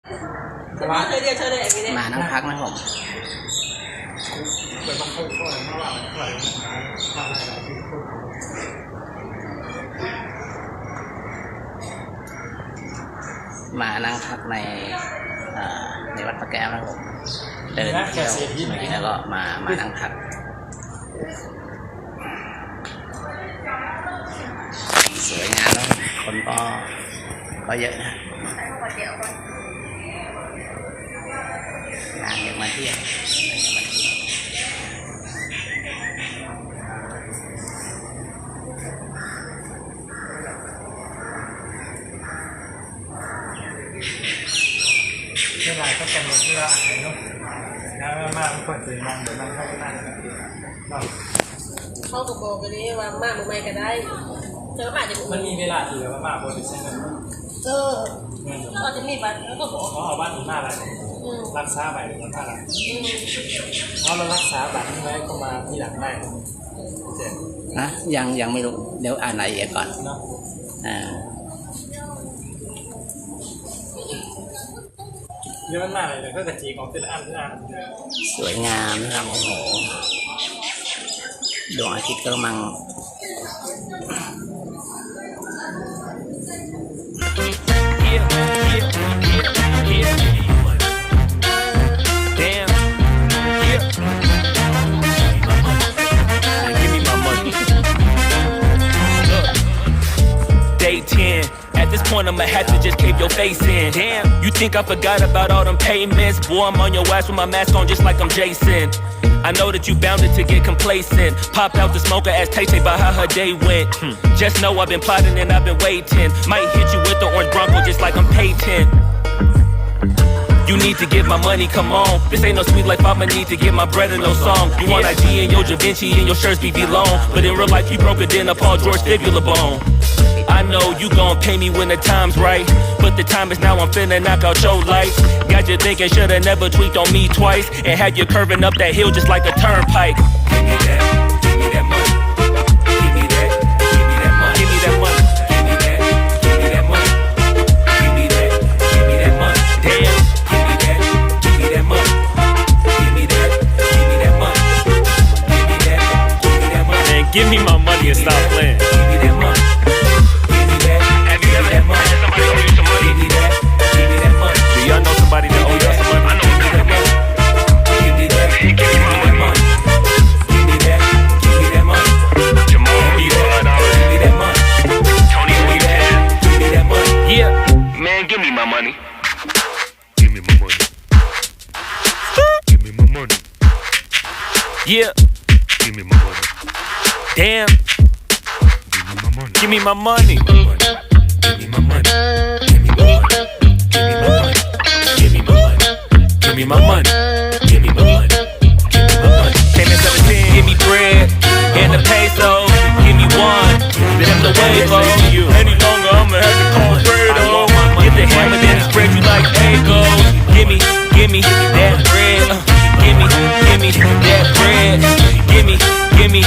มานั่งพักนะผมมานั่งพักในวัดพระแก้วนะผมเดินเที่ยวแล้วก็มานั่งพักสวยงามแล้วคนก็เยอะนะงานยังมาเที่ยวเวลาก็กำหนดที่ว่าเนาะแล้วมากคนตื่นนั่งเดี๋ยวนั่งเข้าไปนั่งเข้ากับโบไปนี่ว่ามากไม่ก็ได้เจอมาจะมันมีเวลาที่ว่ามากโบจะใช้เงินก็จะมีบัตรแล้วก็บอกเขาเอาบ้านถึงมากอะไรรักษาไปหรือว่าอะไรเพราะเรารักษาบัตรนี้ไว้ก็มาที่หลังได้นะยังไม่รู้เดี๋ยวอ่านรายละเอียดก่อนเนาะเยอะมากเลยก็กระจีของเป็นอันสวยงามนะครับโอ้โหดวงอาทิตย์ก็มังAt this point, I'ma have to just cave your face in. Damn, you think I forgot about all them payments? Boy, I'm on your ass with my mask on just like I'm Jason. I know that you bounded to get complacent. Pop out the smoker, ask Tay-Tay about how her day went. Just know I've been plotting and I've been waiting. Might hit you with the orange Bronco just like I'm Peyton. You need to get my money, come on. This ain't no sweet life, I'ma need to get my bread in no song. You want IG and your Da Vinci and your shirts be long. But in real life, you broke it in a Paul George fibula bone. I know you gon' pay me when the time's right. But the time is now, I'm finna knock out your lights. Got you thinking, should've never tweaked on me twice. And had you curving up that hill just like a turnpike. Give me that money. Give me that, give me that money. Give me that money. Give me that, give me that money. Give me that, give me that money. Damn. Give me that, give me that money. Give me that, give me that money. Give me that, give me that money. Man, give me my money and stop playing. Give me that money. Somebody that owe y'all some money. I know that money. Give me that. Give me my money. Give me that. Give me that money. Jamal, give me that money. Tony, give me that money. Yeah, man, give me my money. Give me my money. Give me my money. Yeah. Give me my money. Damn. Give me my money. Give me my money. Give me my money. Give me my money. Give me my money. Give me my money. Give me my money. Give me my money. Came in 17. Give me bread and the peso. Give me one. Then I'm the wave. Any longer, I'ma have to call Fredo. Get the hammer, then spread you like Legos. Give me that bread. Give me that bread. Give me